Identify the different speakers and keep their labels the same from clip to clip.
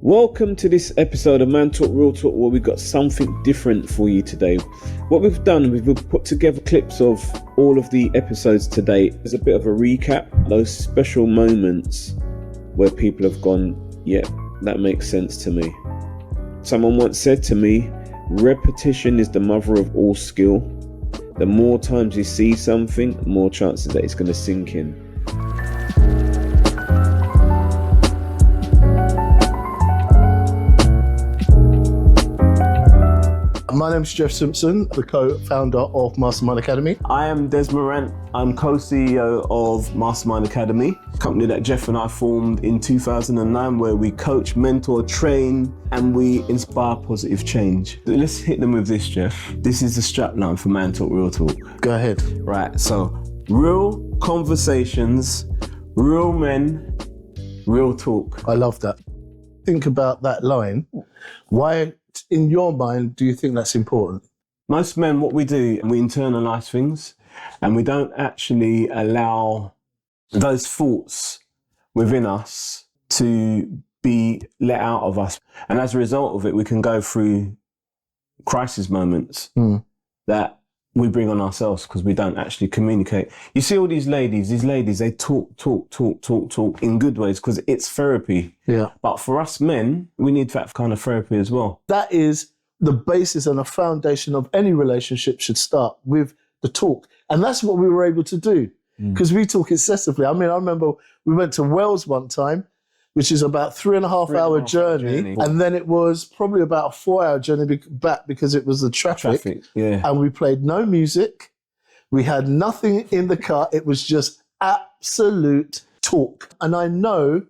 Speaker 1: Welcome to this episode of Man Talk Real Talk, where we've got something different for you today. What we've done, we've put together clips of all of the episodes today. There's a bit of a recap, those special moments where people have gone, yeah, that makes sense to me. Someone once said to me, repetition is the mother of all skill. The more times you see something, the more chances that it's going to sink in.
Speaker 2: My name's Jeff Simpson, the co-founder of Mastermind Academy.
Speaker 1: I am Reece Morant. I'm co-CEO of Mastermind Academy, a company that Jeff and I formed in 2009, where we coach, mentor, train, and we inspire positive change. Let's hit them with this, Jeff. This is the strapline for Man Talk Real Talk.
Speaker 2: Go ahead.
Speaker 1: Right, so real conversations, real men, real talk.
Speaker 2: I love that. Think about that line. Why, in your mind, do you think that's important?
Speaker 1: Most men, what we do, we internalize things and we don't actually allow those thoughts within us to be let out of us. And as a result of it, we can go through crisis moments that we bring on ourselves because we don't actually communicate. You see all these ladies, they talk in good ways because it's therapy.
Speaker 2: Yeah.
Speaker 1: But for us men, we need that kind of therapy as well.
Speaker 2: That is the basis and the foundation of any relationship should start with the talk. And that's what we were able to do because we talk excessively. I mean, I remember we went to Wales one time, which is about 3.5 hour journey. And then it was probably about a 4-hour journey back because it was the traffic.
Speaker 1: Yeah.
Speaker 2: And we played no music. We had nothing in the car. It was just absolute talk. And I know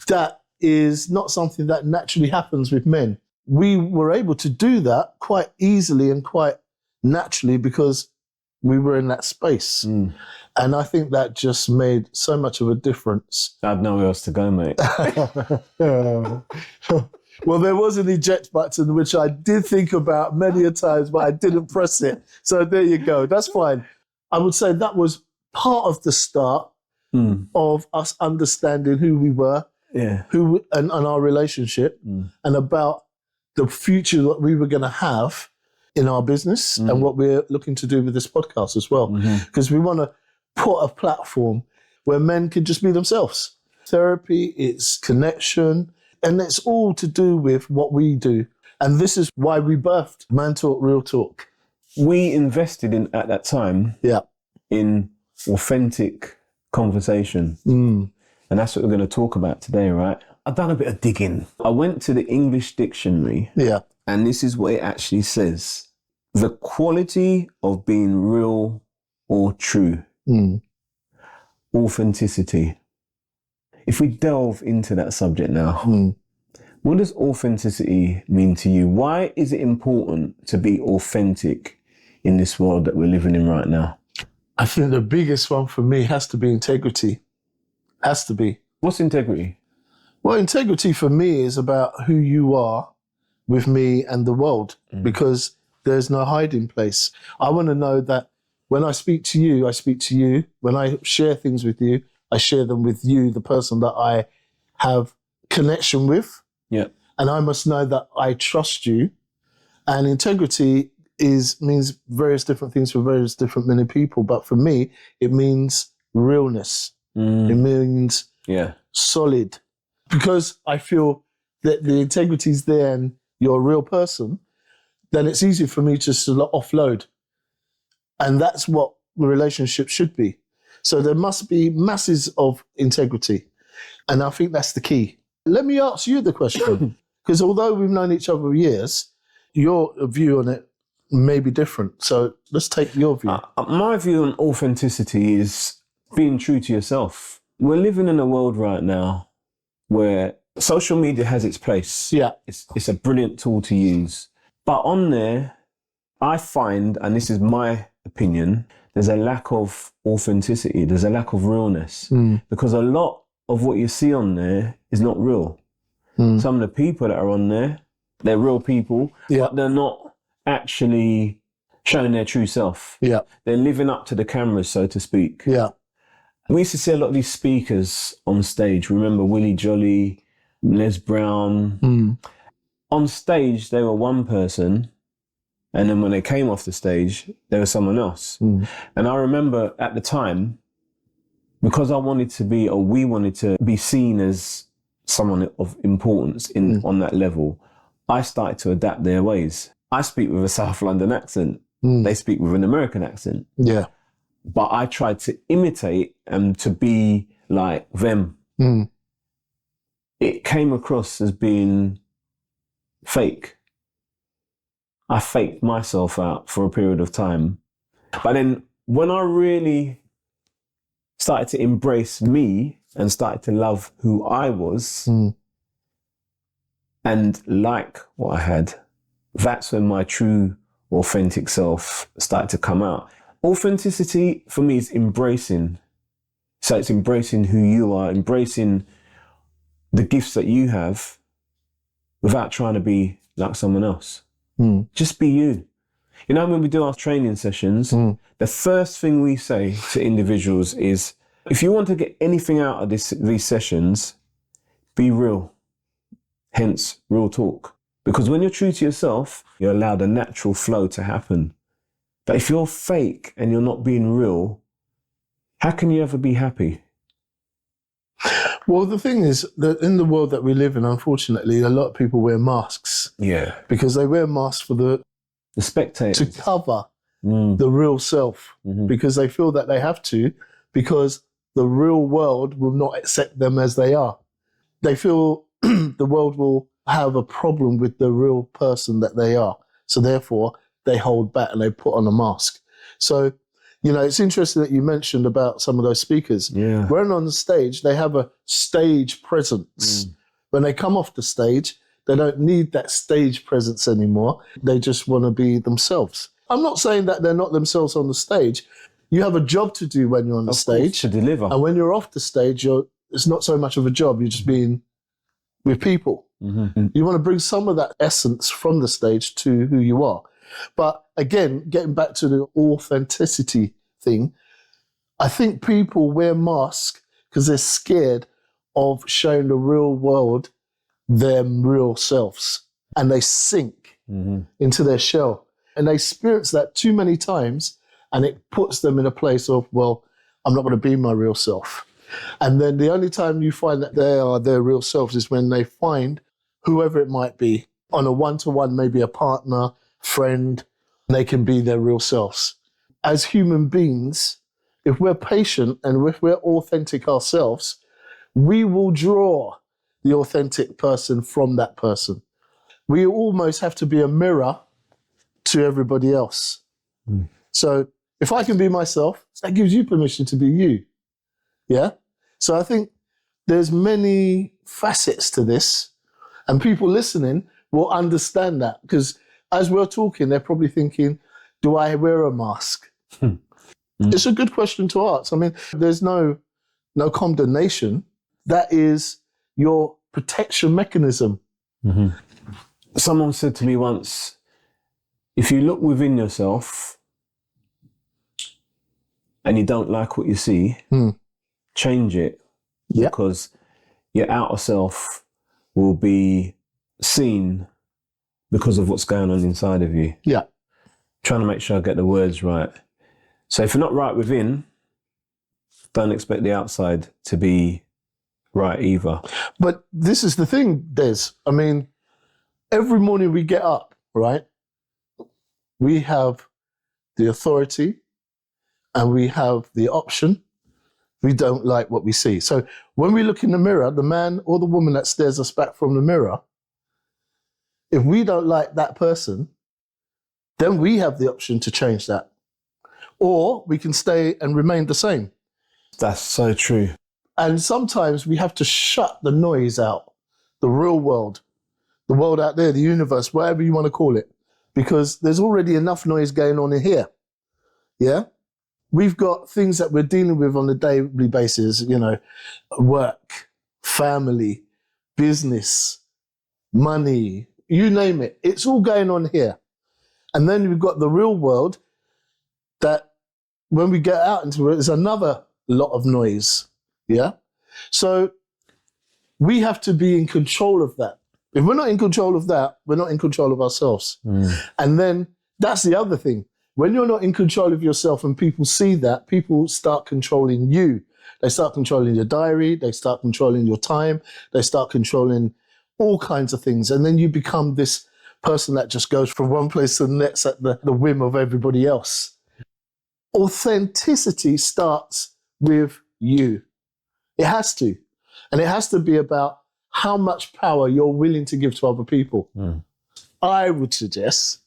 Speaker 2: that is not something that naturally happens with men. We were able to do that quite easily and quite naturally because we were in that space. And I think that just made so much of a difference.
Speaker 1: I had nowhere else to go, mate.
Speaker 2: Well, there was an eject button, which I did think about many a times, but I didn't press it. So there you go. That's fine. I would say that was part of the start of us understanding who we were, and our relationship, and about the future that we were going to have in our business and what we're looking to do with this podcast as well. Because we want to put a platform where men can just be themselves. Therapy, it's connection, and it's all to do with what we do. And this is why we birthed Man Talk Real Talk.
Speaker 1: We invested at that time in authentic conversation. And that's what we're going to talk about today, right? I've done a bit of digging. I went to the English dictionary. And this is what it actually says. The quality of being real or true. Authenticity. If we delve into that subject now, what does authenticity mean to you? Why is it important to be authentic in this world that we're living in right now?
Speaker 2: I think the biggest one for me has to be integrity. Has to be.
Speaker 1: What's integrity?
Speaker 2: Well, integrity for me is about who you are with me and the world, because there's no hiding place. I want to know that when I speak to you, I speak to you. When I share things with you, I share them with you, the person that I have connection with.
Speaker 1: Yeah.
Speaker 2: And I must know that I trust you. And integrity means various different things for various different many people. But for me, it means realness. It means solid. Because I feel that the integrity is there and you're a real person, then it's easy for me to offload. And that's what the relationship should be. So there must be masses of integrity. And I think that's the key. Let me ask you the question, because although we've known each other for years, your view on it may be different. So let's take your view.
Speaker 1: My view on authenticity is being true to yourself. We're living in a world right now where social media has its place.
Speaker 2: Yeah.
Speaker 1: It's a brilliant tool to use. But on there, I find, and this is my opinion, there's a lack of authenticity. There's a lack of realness. Because a lot of what you see on there is not real. Some of the people that are on there, they're real people, but they're not actually showing their true self. They're living up to the cameras, so to speak. We used to see a lot of these speakers on stage. Remember Willie Jolly, Les Brown. On stage, they were one person. And then when they came off the stage, they were someone else. And I remember at the time, because I wanted to be, or we wanted to be seen as someone of importance on that level, I started to adapt their ways. I speak with a South London accent. They speak with an American accent.
Speaker 2: Yeah.
Speaker 1: But I tried to imitate and to be like them. It came across as being fake. I faked myself out for a period of time. But then when I really started to embrace me and started to love who I was and like what I had, that's when my true authentic self started to come out. Authenticity for me is embracing. So it's embracing who you are, embracing the gifts that you have without trying to be like someone else. Just be you. You know, when we do our training sessions, the first thing we say to individuals is, if you want to get anything out of these sessions, be real. Hence, real talk. Because when you're true to yourself, you allow the natural flow to happen. But if you're fake and you're not being real, how can you ever be happy?
Speaker 2: Well, the thing is that in the world that we live in, unfortunately, a lot of people wear masks.
Speaker 1: Yeah.
Speaker 2: Because they wear masks for the
Speaker 1: spectators,
Speaker 2: to cover the real self, because they feel that they have to, because the real world will not accept them as they are. They feel the world will have a problem with the real person that they are. So therefore, they hold back and they put on a mask. So, you know, it's interesting that you mentioned about some of those speakers.
Speaker 1: Yeah.
Speaker 2: When on the stage, they have a stage presence. When they come off the stage, they don't need that stage presence anymore. They just want to be themselves. I'm not saying that they're not themselves on the stage. You have a job to do when you're on the stage.
Speaker 1: To deliver.
Speaker 2: And when you're off the stage, it's not so much of a job. You're just being with people. You want to bring some of that essence from the stage to who you are. But again, getting back to the authenticity thing, I think people wear masks because they're scared of showing the real world their real selves. And they sink into their shell. And they experience that too many times, and it puts them in a place of, well, I'm not going to be my real self. And then the only time you find that they are their real selves is when they find whoever it might be on a one-to-one, maybe a partner, friend, they can be their real selves. As human beings, if we're patient and if we're authentic ourselves, we will draw the authentic person from that person. We almost have to be a mirror to everybody else. So if I can be myself, that gives you permission to be you. Yeah? So I think there's many facets to this, and people listening will understand that, because as we're talking, they're probably thinking, do I wear a mask? It's a good question to ask. I mean, there's no condemnation. That is your protection mechanism.
Speaker 1: Someone said to me once, if you look within yourself and you don't like what you see, change it. Because your outer self will be seen because of what's going on inside of you. Trying to make sure I get the words right. So if you're not right within, don't expect the outside to be right either.
Speaker 2: But this is the thing, Des. I mean, every morning we get up, right? We have the authority and we have the option. We don't like what we see. So when we look in the mirror, the man or the woman that stares us back from the mirror, if we don't like that person, then we have the option to change that. Or we can stay and remain the same.
Speaker 1: That's so true.
Speaker 2: And sometimes we have to shut the noise out, the real world, the world out there, the universe, whatever you want to call it, because there's already enough noise going on in here. Yeah? We've got things that we're dealing with on a daily basis, you know, work, family, business, money, you name it. It's all going on here. And then we've got the real world that when we get out into it, there's another lot of noise. Yeah? So we have to be in control of that. If we're not in control of that, we're not in control of ourselves. And then that's the other thing. When you're not in control of yourself and people see that, people start controlling you. They start controlling your diary. They start controlling your time. They start controlling all kinds of things. And then you become this person that just goes from one place to the next at the whim of everybody else. Authenticity starts with you. It has to. And it has to be about how much power you're willing to give to other people. I would suggest,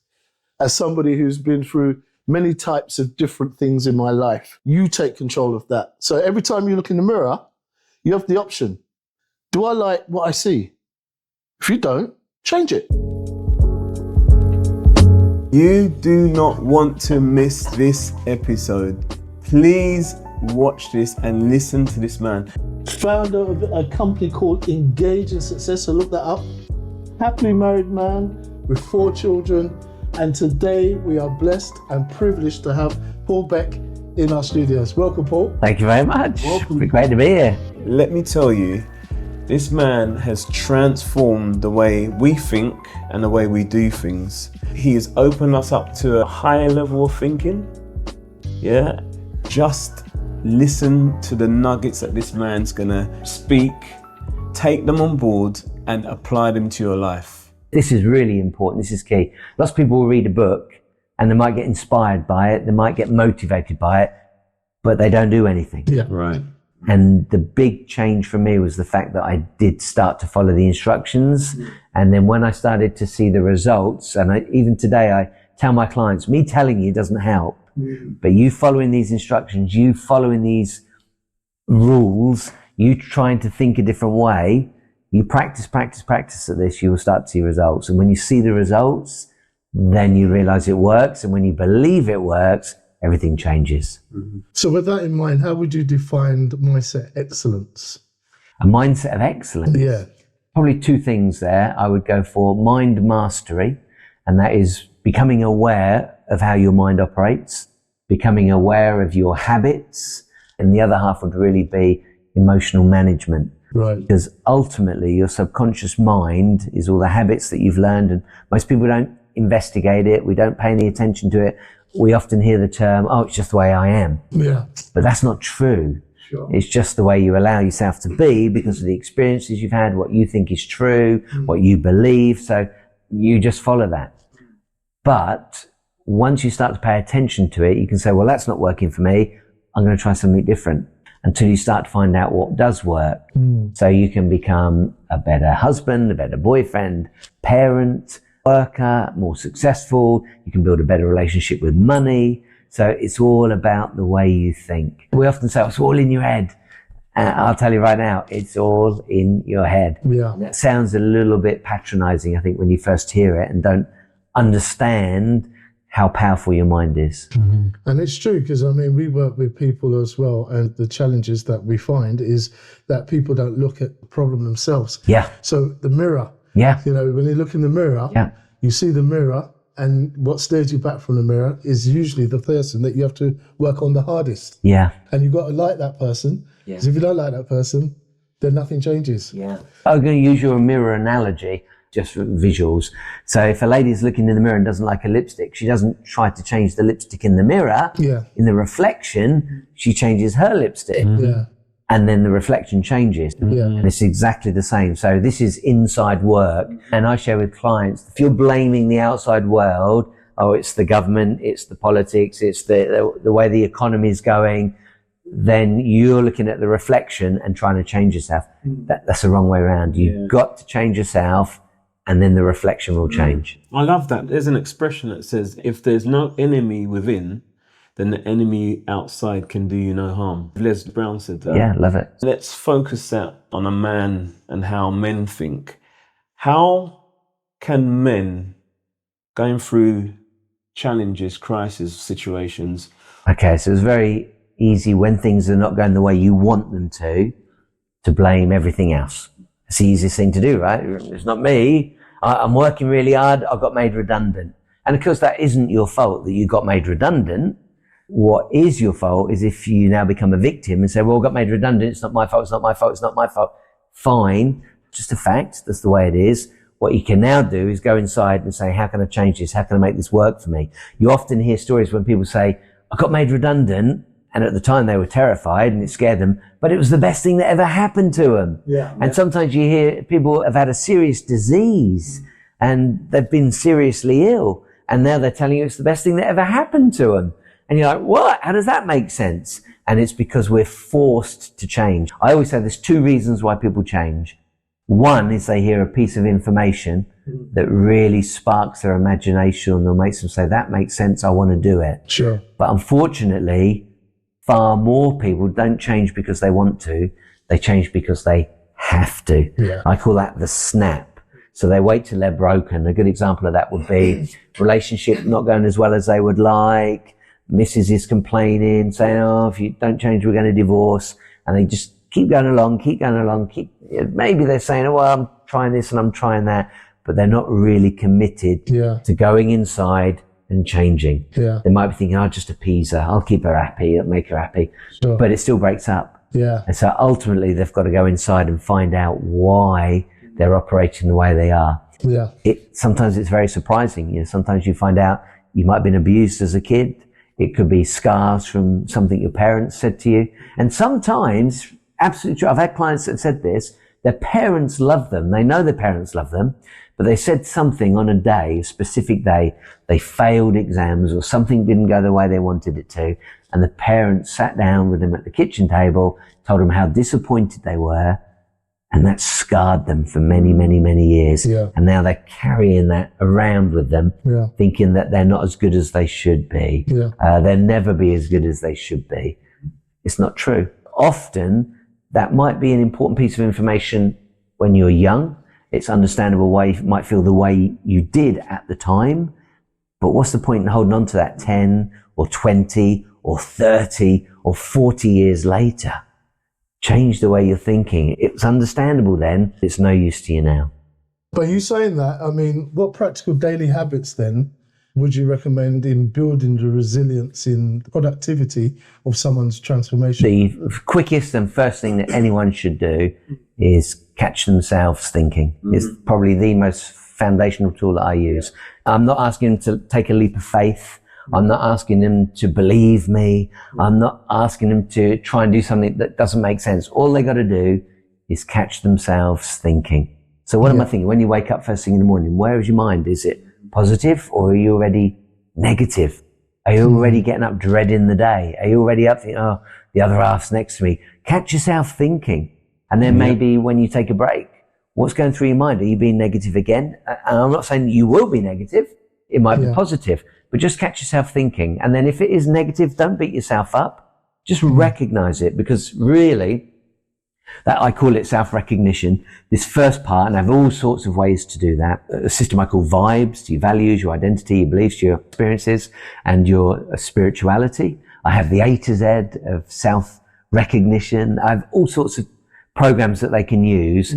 Speaker 2: as somebody who's been through many types of different things in my life, you take control of that. So every time you look in the mirror, you have the option. Do I like what I see? If you don't, change it.
Speaker 1: You do not want to miss this episode. Please watch this and listen to this man.
Speaker 2: Founder of a company called Engage in Success, so look that up. Happily married man with 4 children. And today we are blessed and privileged to have Paul Becque in our studios. Welcome, Paul.
Speaker 3: Thank you very much.
Speaker 2: Welcome.
Speaker 3: It's great to be here.
Speaker 1: Let me tell you, this man has transformed the way we think and the way we do things. He has opened us up to a higher level of thinking. Yeah, just listen to the nuggets that this man's gonna speak, take them on board and apply them to your life.
Speaker 3: This is really important. This is key. Lots of people will read a book and they might get inspired by it. They might get motivated by it, but they don't do anything.
Speaker 2: Yeah.
Speaker 1: Right.
Speaker 3: And the big change for me was the fact that I did start to follow the instructions. And then when I started to see the results, and even today I tell my clients, me telling you doesn't help, but you following these instructions, you following these rules, you trying to think a different way, you practice at this, you will start to see results. And when you see the results, then you realize it works. And when you believe it works, everything changes.
Speaker 2: So with that in mind, how would you define mindset excellence?
Speaker 3: A mindset of excellence.
Speaker 2: Yeah.
Speaker 3: Probably 2 things there. I would go for mind mastery, and that is becoming aware of how your mind operates, becoming aware of your habits, and the other half would really be emotional management.
Speaker 2: Right.
Speaker 3: Because ultimately your subconscious mind is all the habits that you've learned, and most people don't investigate it. We don't pay any attention to it. We often hear the term, oh, it's just the way I am.
Speaker 2: Yeah.
Speaker 3: But that's not true.
Speaker 2: Sure.
Speaker 3: It's just the way you allow yourself to be because of the experiences you've had, what you think is true, what you believe. So you just follow that. But once you start to pay attention to it, you can say, well, that's not working for me. I'm going to try something different, until you start to find out what does work. So you can become a better husband, a better boyfriend, parent, worker, more successful. You can build a better relationship with money. So it's all about the way you think. We often say, it's all in your head. I'll tell you right now, it's all in your head.
Speaker 2: Yeah.
Speaker 3: That sounds a little bit patronizing, I think, when you first hear it and don't understand how powerful your mind is.
Speaker 2: And it's true, because I mean, we work with people as well, and the challenges that we find is that people don't look at the problem themselves.
Speaker 3: Yeah.
Speaker 2: So the mirror,
Speaker 3: Yeah.
Speaker 2: you know, when you look in the mirror,
Speaker 3: Yeah.
Speaker 2: you see the mirror, and what stares you back from the mirror is usually the person that you have to work on the hardest.
Speaker 3: Yeah.
Speaker 2: And you've got to like that person, because if you don't like that person, then nothing changes.
Speaker 3: Yeah. I'm going to use your mirror analogy just for visuals. So if a lady's looking in the mirror and doesn't like her lipstick, she doesn't try to change the lipstick in the mirror.
Speaker 2: Yeah.
Speaker 3: In the reflection, she changes her lipstick.
Speaker 2: Yeah.
Speaker 3: And then the reflection changes.
Speaker 2: Yeah.
Speaker 3: And it's exactly the same. So this is inside work. And I share with clients, if you're blaming the outside world, oh, it's the government, it's the politics, it's the way the economy is going, then you're looking at the reflection and trying to change yourself. That's the wrong way around. You've got to change yourself, and then the reflection will change.
Speaker 1: I love that. There's an expression that says, if there's no enemy within, then the enemy outside can do you no harm. Les Brown said that.
Speaker 3: Yeah, love it.
Speaker 1: Let's focus that on a man and how men think. How can men going through challenges, crisis situations?
Speaker 3: Okay, so it's very easy when things are not going the way you want them to blame everything else. It's the easiest thing to do, right? It's not me. I'm working really hard. I got made redundant. And of course, that isn't your fault that you got made redundant. What is your fault is if you now become a victim and say, well, I got made redundant. It's not my fault. It's not my fault. It's not my fault. fine, just a fact, that's the way it is. What you can now do is go inside and say, how can I change this? How can I make this work for me? You often hear stories when people say, I got made redundant, and at the time they were terrified and it scared them, but it was the best thing that ever happened to them. And sometimes you hear people have had a serious disease and they've been seriously ill, and now they're telling you it's the best thing that ever happened to them. And you're like, what? How does that make sense? And it's because we're forced to change. I always say there's two reasons why people change. One is they hear a piece of information that really sparks their imagination or makes them say, that makes sense, I want to do it.
Speaker 2: Sure.
Speaker 3: But unfortunately, far more people don't change because they want to. They change because they have to.
Speaker 2: Yeah.
Speaker 3: I call that the snap. So they wait till they're broken. A good example of that would be relationship not going as well as they would like. Mrs. is complaining, saying, oh, if you don't change, we're going to divorce. And they just keep going along. Maybe they're saying, oh, well, I'm trying this and I'm trying that, but they're not really committed to going inside and changing. They might be thinking, I'll just appease her. I'll keep her happy. I'll make her happy.
Speaker 2: Sure.
Speaker 3: But it still breaks up. And so ultimately they've got to go inside and find out why they're operating the way they are. Sometimes it's very surprising. You know, sometimes you find out you might have been abused as a kid. It could be scars from something your parents said to you. And sometimes, absolutely true, I've had clients that said this, their parents love them. They know their parents love them, but they said something on a day, a specific day, they failed exams or something didn't go the way they wanted it to. And the parents sat down with them at the kitchen table, told them how disappointed they were. And that scarred them for many, many, many years. And now they're carrying that around with them, thinking that they're not as good as they should be. They'll never be as good as they should be. It's not true. Often, that might be an important piece of information when you're young. It's understandable why you might feel the way you did at the time. But what's the point in holding on to that 10 or 20 or 30 or 40 years later? Change the way you're thinking. It's understandable then. It's no use to you now.
Speaker 2: But you saying that, I mean, what practical daily habits then would you recommend in building the resilience in productivity of someone's transformation?
Speaker 3: The quickest and first thing that anyone should do is catch themselves thinking. It's probably the most foundational tool that I use. I'm not asking them to take a leap of faith. I'm not asking them to believe me. I'm not asking them to try and do something that doesn't make sense. All they got to do is catch themselves thinking. So what am I thinking? When you wake up first thing in the morning, where is your mind? Is it positive or are you already negative? Are you already getting up dreading the day? Are you already up thinking, oh, the other half's next to me? Catch yourself thinking. And then maybe when you take a break, what's going through your mind? Are you being negative again? And I'm not saying you will be negative. It might be positive. But just catch yourself thinking. And then if it is negative, don't beat yourself up. Just recognize it, because really, that I call it self-recognition. This first part, and I have all sorts of ways to do that. A system I call vibes, your values, your identity, your beliefs, your experiences, and your spirituality. I have the A to Z of self-recognition. I have all sorts of programs that they can use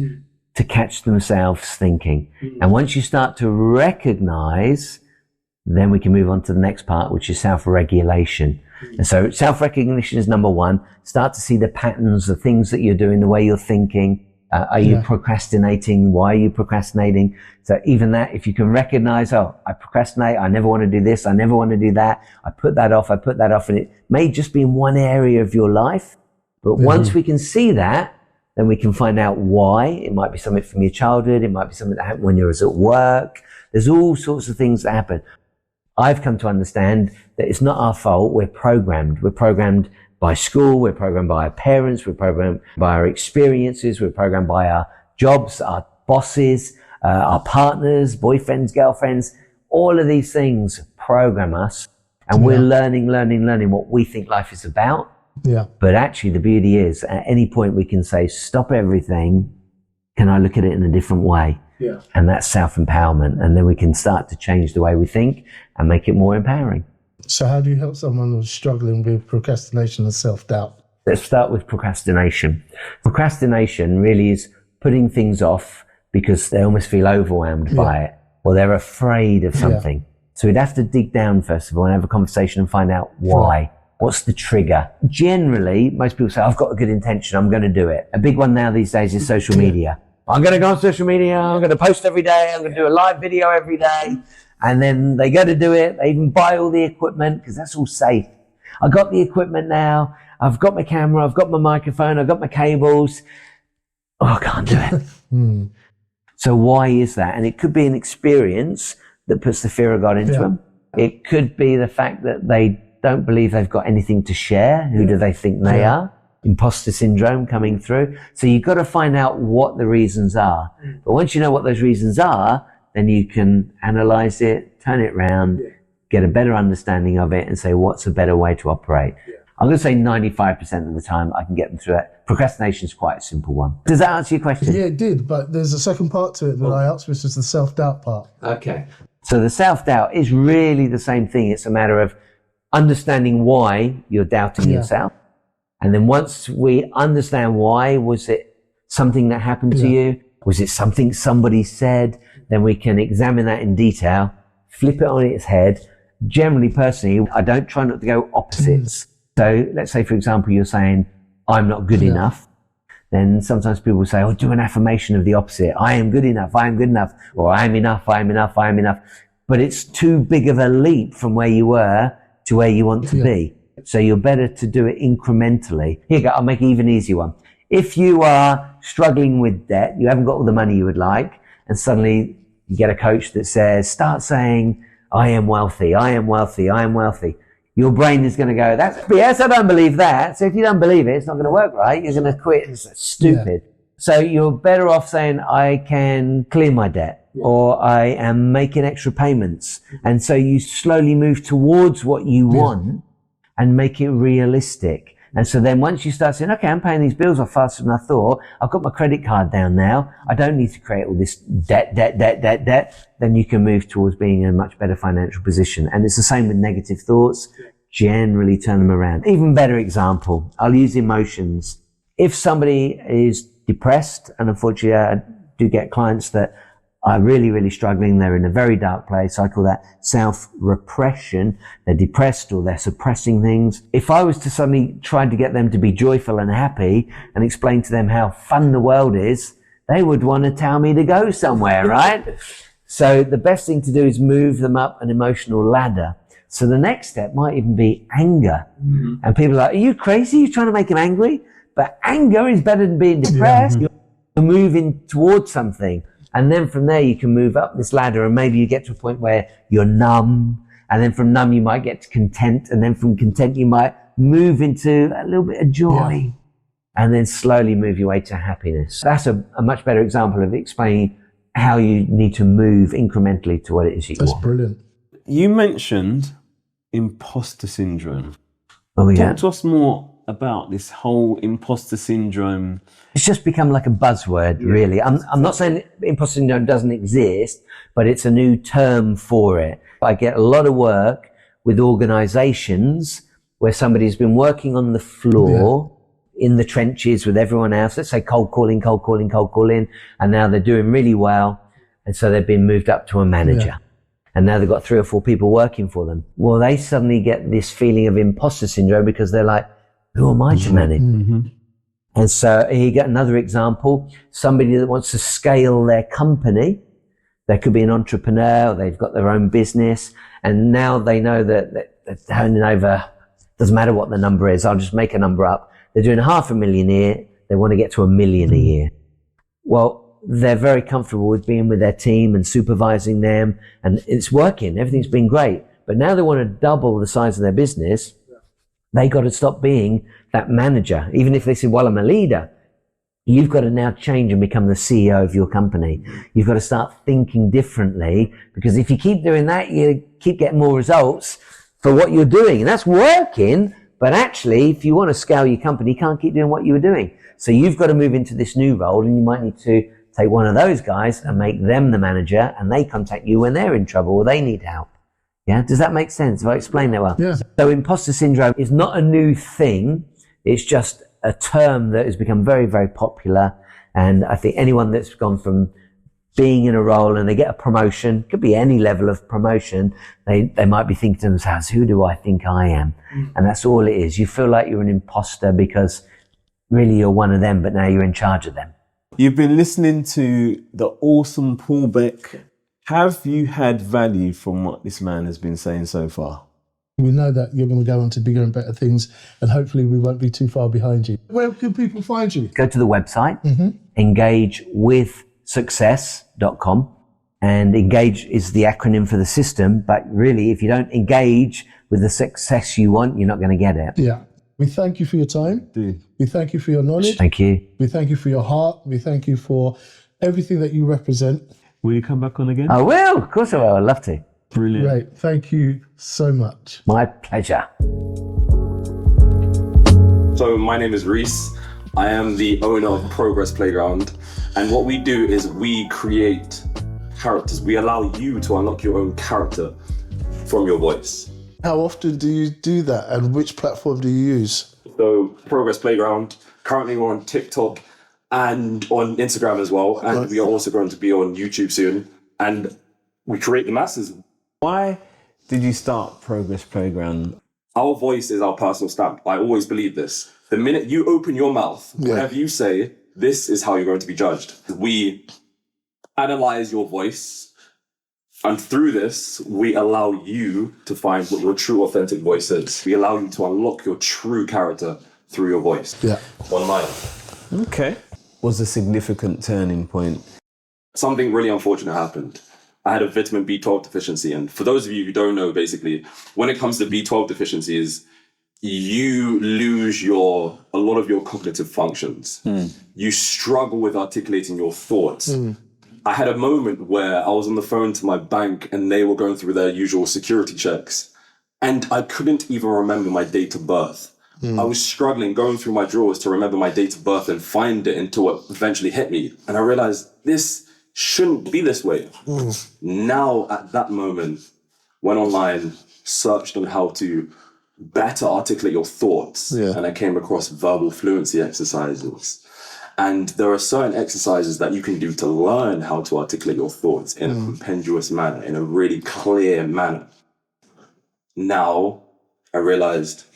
Speaker 3: to catch themselves thinking. And once you start to recognize, then we can move on to the next part, which is self-regulation. And so self-recognition is number one. Start to see the patterns, the things that you're doing, the way you're thinking. Are you procrastinating? Why are you procrastinating? So even that, if you can recognize, oh, I procrastinate, I never want to do this, I never want to do that, I put that off, and it may just be in one area of your life. But once we can see that, then we can find out why. It might be something from your childhood. It might be something that happened when you was at work. There's all sorts of things that happen. I've come to understand that it's not our fault. We're programmed. We're programmed by school. We're programmed by our parents. We're programmed by our experiences. We're programmed by our jobs, our bosses, our partners, boyfriends, girlfriends. All of these things program us. And we're learning what we think life is about. But actually the beauty is at any point we can say, stop everything. Can I look at it in a different way? And that's self-empowerment. And then we can start to change the way we think and make it more empowering.
Speaker 2: So how do you help someone who's struggling with procrastination and self-doubt?
Speaker 3: Let's start with procrastination. Procrastination really is putting things off because they almost feel overwhelmed by it, or they're afraid of something. So we'd have to dig down first of all and have a conversation and find out why. What's the trigger? Generally, most people say, I've got a good intention, I'm going to do it. A big one now these days is social media. I'm going to go on social media, I'm going to post every day, I'm going to do a live video every day. And then they go to do it, they even buy all the equipment because that's all safe. I got the equipment now, I've got my camera, I've got my microphone, I've got my cables. Oh, I can't do it. So why is that? And it could be an experience that puts the fear of God into them. It could be the fact that they don't believe they've got anything to share. Who do they think they are? Imposter syndrome coming through. So you've got to find out what the reasons are. But once you know what those reasons are, then you can analyze it, turn it around, get a better understanding of it and say, what's a better way to operate? I'm going to say 95% of the time I can get them through it. Procrastination is quite a simple one. Does that answer your question?
Speaker 2: Yeah, it did. But there's a second part to it that I asked, which is the self-doubt part.
Speaker 3: Okay. So the self-doubt is really the same thing. It's a matter of understanding why you're doubting yourself. And then once we understand why, was it something that happened to you? Was it something somebody said? Then we can examine that in detail, flip it on its head. Generally, personally, I don't try not to go opposites. So let's say, for example, you're saying, I'm not good enough. Then sometimes people say, oh, do an affirmation of the opposite. I am good enough. I am good enough. Or I am enough. I am enough. I am enough. But it's too big of a leap from where you were to where you want to be. So you're better to do it incrementally. Here you go. I'll make an even easier one. If you are struggling with debt, you haven't got all the money you would like, and suddenly you get a coach that says, start saying, I am wealthy. I am wealthy. I am wealthy. Your brain is going to go, that's BS, I don't believe that. So if you don't believe it, it's not going to work, right? You're going to quit. It's stupid. So you're better off saying, I can clear my debt, or I am making extra payments. And so you slowly move towards what you want and make it realistic. And so then once you start saying, okay, I'm paying these bills off faster than I thought. I've got my credit card down now. I don't need to create all this debt. Then you can move towards being in a much better financial position. And it's the same with negative thoughts. Generally turn them around. Even better example, I'll use emotions. If somebody is depressed, and unfortunately I do get clients that are really, really struggling. They're in a very dark place. I call that self-repression. They're depressed or they're suppressing things. If I was to suddenly try to get them to be joyful and happy and explain to them how fun the world is, they would want to tell me to go somewhere, right? So the best thing to do is move them up an emotional ladder. So the next step might even be anger. And people are like, are you crazy? You're trying to make them angry? But anger is better than being depressed. You're moving towards something. And then from there, you can move up this ladder and maybe you get to a point where you're numb. And then from numb, you might get to content. And then from content, you might move into a little bit of joy and then slowly move your way to happiness. That's a much better example of explaining how you need to move incrementally to what it is you want.
Speaker 2: That's brilliant.
Speaker 1: You mentioned imposter syndrome.
Speaker 3: Oh, yeah.
Speaker 1: Talk to us more about this whole imposter syndrome.
Speaker 3: It's just become like a buzzword, really. I'm not saying imposter syndrome doesn't exist, but it's a new term for it. I get a lot of work with organizations where somebody's been working on the floor in the trenches with everyone else. Let's say cold calling, and now they're doing really well. And so they've been moved up to a manager. And now they've got 3 or 4 people working for them. Well, they suddenly get this feeling of imposter syndrome because they're like, who am I to manage? And so here you get another example. Somebody that wants to scale their company. They could be an entrepreneur, or they've got their own business. And now they know that they're turning over, doesn't matter what the number is, I'll just make a number up. They're doing $500,000 a year. They want to get to $1 million a year. Well, they're very comfortable with being with their team and supervising them. And it's working. Everything's been great. But now they want to double the size of their business. They got to stop being that manager. Even if they say, well, I'm a leader, you've got to now change and become the CEO of your company. You've got to start thinking differently, because if you keep doing that, you keep getting more results for what you're doing. And that's working. But actually, if you want to scale your company, you can't keep doing what you were doing. So you've got to move into this new role, and you might need to take one of those guys and make them the manager, and they contact you when they're in trouble or they need help. Yeah, does that make sense? Have I explained that well?
Speaker 2: Yeah.
Speaker 3: So imposter syndrome is not a new thing. It's just a term that has become very, very popular. And I think anyone that's gone from being in a role and they get a promotion, could be any level of promotion, they might be thinking to themselves, who do I think I am? And that's all it is. You feel like you're an imposter because really you're one of them, but now you're in charge of them.
Speaker 1: You've been listening to the awesome Paul Becque. Have you had value from what this man has been saying so far?
Speaker 2: We know that you're going to go on to bigger and better things, and hopefully we won't be too far behind you. Where can people find you?
Speaker 3: Go to the website, engagewithsuccess.com. And engage is the acronym for the system, but really, if you don't engage with the success you want, you're not going to get it.
Speaker 2: Yeah. We thank you for your time. We thank you for your knowledge.
Speaker 3: Thank you.
Speaker 2: We thank you for your heart. We thank you for everything that you represent.
Speaker 1: Will you come back on again?
Speaker 3: I will. Of course I will. I'd love to.
Speaker 1: Brilliant.
Speaker 2: Great. Thank you so much.
Speaker 3: My pleasure.
Speaker 4: So my name is Reece. I am the owner of Progress Playground. And what we do is we create characters. We allow you to unlock your own character from your voice.
Speaker 2: How often do you do that, and which platform do you use?
Speaker 4: So Progress Playground, currently we're on TikTok and on Instagram as well. And we are also going to be on YouTube soon. And we create the masses.
Speaker 1: Why did you start Progress Playground?
Speaker 4: Our voice is our personal stamp. I always believe this. The minute you open your mouth, whatever you say, this is how you're going to be judged. We analyze your voice, and through this, we allow you to find what your true, authentic voice is. We allow you to unlock your true character through your voice.
Speaker 2: Yeah.
Speaker 4: Online.
Speaker 1: Okay. Was a significant turning point.
Speaker 4: Something really unfortunate happened. I had a vitamin B12 deficiency. And for those of you who don't know, basically, when it comes to B12 deficiencies, you lose a lot of your cognitive functions. You struggle with articulating your thoughts. I had a moment where I was on the phone to my bank and they were going through their usual security checks. And I couldn't even remember my date of birth. I was struggling going through my drawers to remember my date of birth and find it until it eventually hit me. And I realized this shouldn't be this way. Now, at that moment, went online, searched on how to better articulate your thoughts. And I came across verbal fluency exercises. And there are certain exercises that you can do to learn how to articulate your thoughts in a compendious manner, in a really clear manner. Now, I realized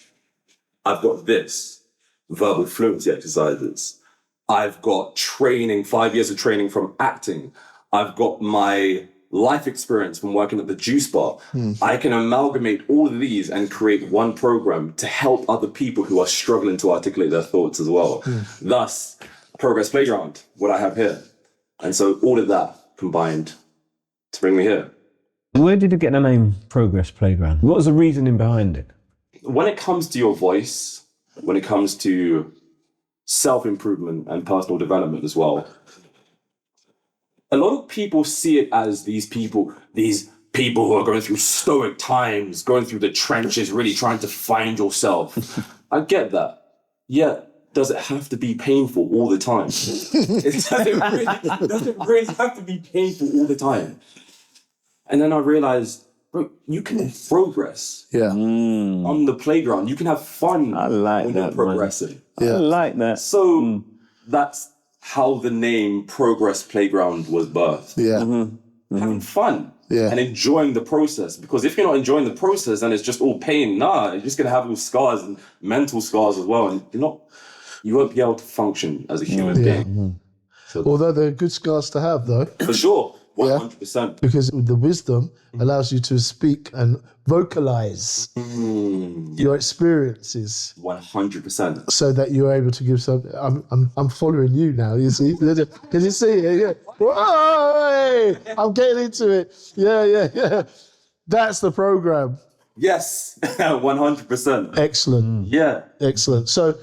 Speaker 4: I've got this, verbal fluency exercises. I've got training, 5 years of training from acting. I've got my life experience from working at the juice bar. I can amalgamate all of these and create one program to help other people who are struggling to articulate their thoughts as well. Thus, Progress Playground, what I have here. And so all of that combined to bring me here.
Speaker 1: Where did you get the name Progress Playground? What was the reasoning behind it?
Speaker 4: When it comes to your voice, when it comes to self-improvement and personal development as well, a lot of people see it as these people who are going through stoic times, going through the trenches, really trying to find yourself. I get that. Yet, does it have to be painful all the time? It doesn't really have to be painful all the time. And then I realized, bro, you can progress on the playground. You can have fun when you're progressing.
Speaker 1: I like that.
Speaker 4: So that's how the name Progress Playground was birthed. Having fun and enjoying the process. Because if you're not enjoying the process and it's just all pain, you're just going to have all scars and mental scars as well. And you won't be able to function as a human being.
Speaker 2: So, although they're good scars to have, though.
Speaker 4: For sure. 100%.
Speaker 2: Because the wisdom allows you to speak and vocalize your experiences.
Speaker 4: 100%.
Speaker 2: So that you're able to give some. I'm following you now. You see? Can you see it? Yeah. Whoa, I'm getting into it. Yeah. That's the program.
Speaker 4: Yes, 100%.
Speaker 2: Excellent. Excellent. So,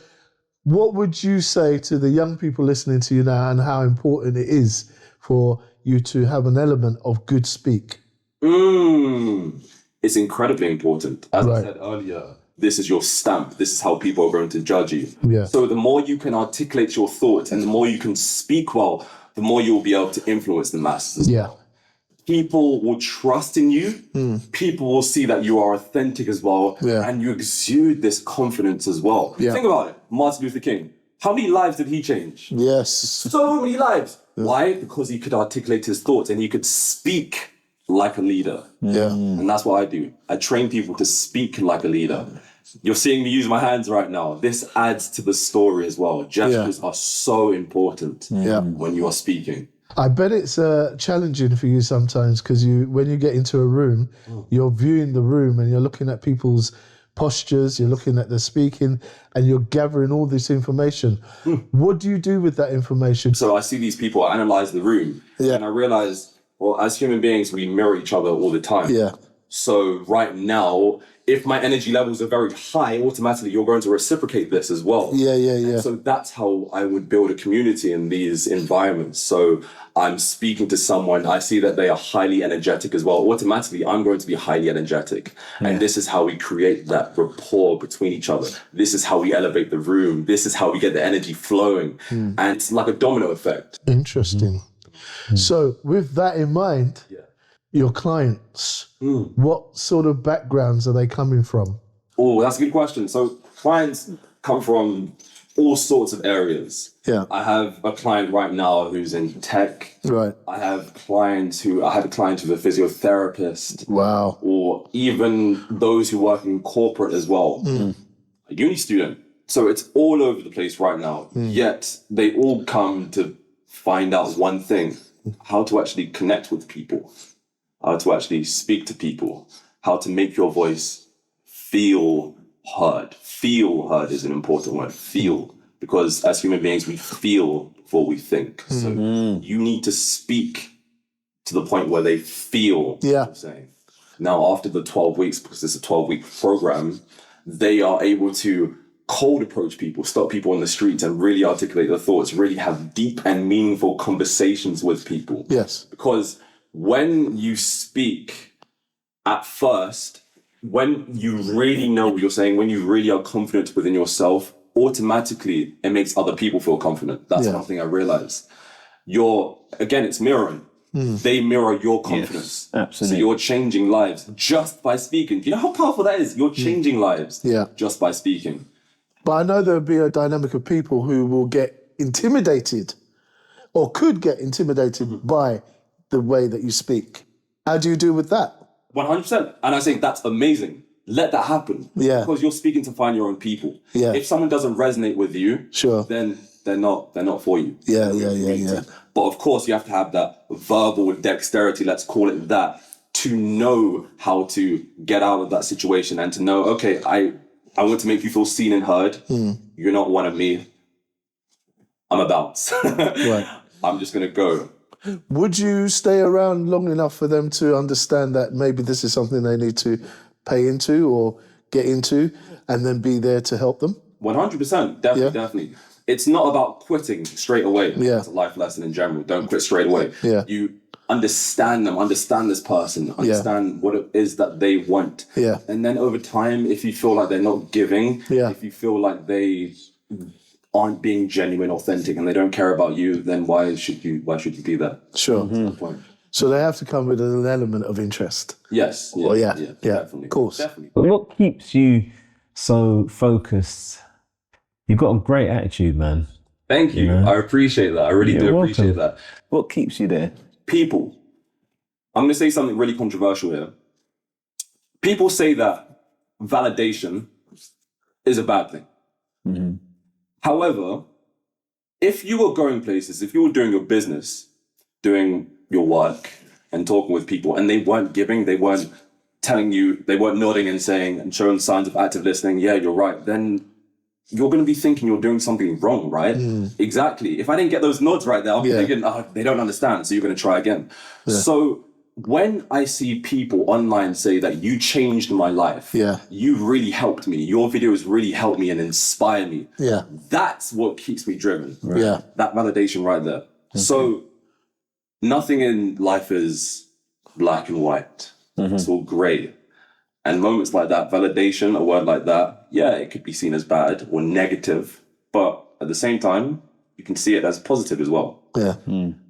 Speaker 2: what would you say to the young people listening to you now, and how important it is for you to have an element of good speak?
Speaker 4: It's incredibly important. As I said earlier, this is your stamp. This is how people are going to judge you. So the more you can articulate your thoughts and the more you can speak well, the more you will be able to influence the masses. People will trust in you. People will see that you are authentic as well. And you exude this confidence as well. Think about it. Martin Luther King. How many lives did he change?
Speaker 2: Yes.
Speaker 4: So many lives. Why? Because he could articulate his thoughts and he could speak like a leader.
Speaker 2: Yeah.
Speaker 4: And that's what I do. I train people to speak like a leader. You're seeing me use my hands right now. This adds to the story as well. Gestures are so important when you are speaking.
Speaker 2: I bet it's challenging for you sometimes because when you get into a room, you're viewing the room and you're looking at people's postures, you're looking at their speaking, and you're gathering all this information. What do you do with that information?
Speaker 4: So I see these people, I analyze the room, and I realize, well, as human beings, we mirror each other all the time.
Speaker 2: Yeah.
Speaker 4: So right now, if my energy levels are very high, automatically you're going to reciprocate this as well.
Speaker 2: Yeah.
Speaker 4: And so that's how I would build a community in these environments. So I'm speaking to someone, I see that they are highly energetic as well. Automatically, I'm going to be highly energetic. And this is how we create that rapport between each other. This is how we elevate the room. This is how we get the energy flowing. And it's like a domino effect.
Speaker 2: Interesting. So with that in mind, your clients, what sort of backgrounds are they coming from?
Speaker 4: Oh, that's a good question. So clients come from all sorts of areas.
Speaker 2: Yeah.
Speaker 4: I have a client right now who's in tech.
Speaker 2: Right.
Speaker 4: I had a client who's a physiotherapist.
Speaker 2: Wow.
Speaker 4: Or even those who work in corporate as well. A uni student. So it's all over the place right now. Yet they all come to find out one thing: how to actually connect with people, how to actually speak to people, how to make your voice feel heard. Feel heard is an important word. Feel. Because as human beings, we feel before we think. So you need to speak to the point where they feel what you're saying. Now, after the 12 weeks, because it's a 12-week program, they are able to cold approach people, stop people on the streets and really articulate their thoughts, really have deep and meaningful conversations with people.
Speaker 2: Yes.
Speaker 4: Because when you speak at first, when you really know what you're saying, when you really are confident within yourself, automatically it makes other people feel confident. That's one thing I realized. It's mirroring. They mirror your confidence.
Speaker 1: Yes, absolutely.
Speaker 4: So you're changing lives just by speaking. Do you know how powerful that is? You're changing lives just by speaking.
Speaker 2: But I know there'll be a dynamic of people who will get intimidated or could get intimidated by the way that you speak. How do you deal with that?
Speaker 4: 100%. And I think that's amazing. Let that happen.
Speaker 2: Yeah.
Speaker 4: Because you're speaking to find your own people.
Speaker 2: Yeah.
Speaker 4: If someone doesn't resonate with you, then they're not for you.
Speaker 2: Yeah.
Speaker 4: But of course, you have to have that verbal dexterity, let's call it that, to know how to get out of that situation and to know, okay, I want to make you feel seen and heard. You're not one of me. I'm a bounce.
Speaker 2: Right.
Speaker 4: I'm just going to go.
Speaker 2: Would you stay around long enough for them to understand that maybe this is something they need to pay into or get into and then be there to help them?
Speaker 4: 100%. Definitely. It's not about quitting straight away.
Speaker 2: Yeah.
Speaker 4: It's a life lesson in general. Don't quit straight away.
Speaker 2: Yeah.
Speaker 4: You understand them, understand this person, understand what it is that they want.
Speaker 2: Yeah.
Speaker 4: And then over time, if you feel like they're not giving, if you feel like they aren't being genuine, authentic, and they don't care about you, then why should you be there?
Speaker 2: Sure.
Speaker 4: That's the point.
Speaker 2: So they have to come with an element of interest.
Speaker 4: Yes.
Speaker 2: Definitely. Of course.
Speaker 4: Definitely.
Speaker 1: But what keeps you so focused? You've got a great attitude, man.
Speaker 4: Thank you. I appreciate that. I really do appreciate that.
Speaker 1: What keeps you there?
Speaker 4: People. I'm going to say something really controversial here. People say that validation is a bad thing. However, if you were going places, if you were doing your business, doing your work and talking with people and they weren't giving, they weren't telling you, they weren't nodding and saying and showing signs of active listening, yeah, you're right, then you're going to be thinking you're doing something wrong, right? Exactly. If I didn't get those nods right there, I'll be thinking, they don't understand, so you're going to try again. So when I see people online say that you changed my life, you really helped me, your videos really helped me and inspire me, that's what keeps me driven. That validation right there. So nothing in life is black and white. It's all grey. And moments like that, validation, a word like that, it could be seen as bad or negative, but at the same time, you can see it as positive as well.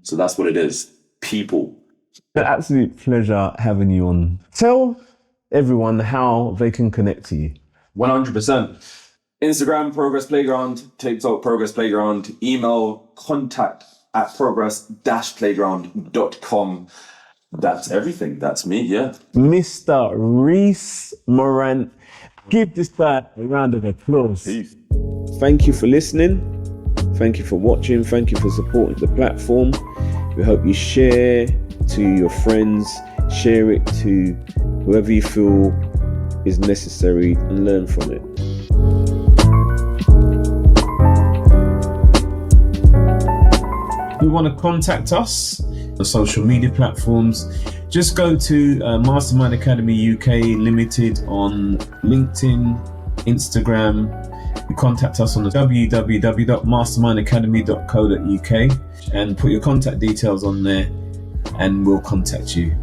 Speaker 4: So that's what it is. People.
Speaker 1: An absolute pleasure having you on. Tell everyone how they can connect to you.
Speaker 4: 100%. Instagram, Progress Playground, TikTok, Progress Playground, email, contact at progress-playground.com. That's everything. That's me, yeah.
Speaker 1: Mr. Reece Morant. Give this guy a round of applause.
Speaker 4: Peace.
Speaker 1: Thank you for listening. Thank you for watching. Thank you for supporting the platform. We hope you share to your friends, share it to whoever you feel is necessary, and learn from it. If you want to contact us on social media platforms, just go to Mastermind Academy UK Limited on LinkedIn, Instagram. You contact us on the www.mastermindacademy.co.uk and put your contact details on there and we'll contact you.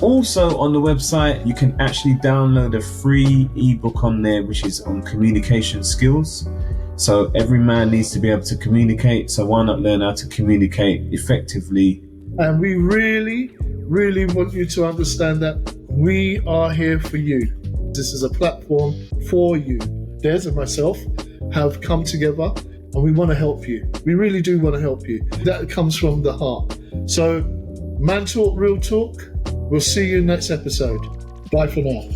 Speaker 1: Also on the website, you can actually download a free ebook on there, which is on communication skills. So every man needs to be able to communicate. So why not learn how to communicate effectively?
Speaker 2: And we really, really want you to understand that we are here for you. This is a platform for you. Des and myself have come together and we want to help you. We really do want to help you. That comes from the heart. So, Man Talk, Real Talk. We'll see you next episode. Bye for now.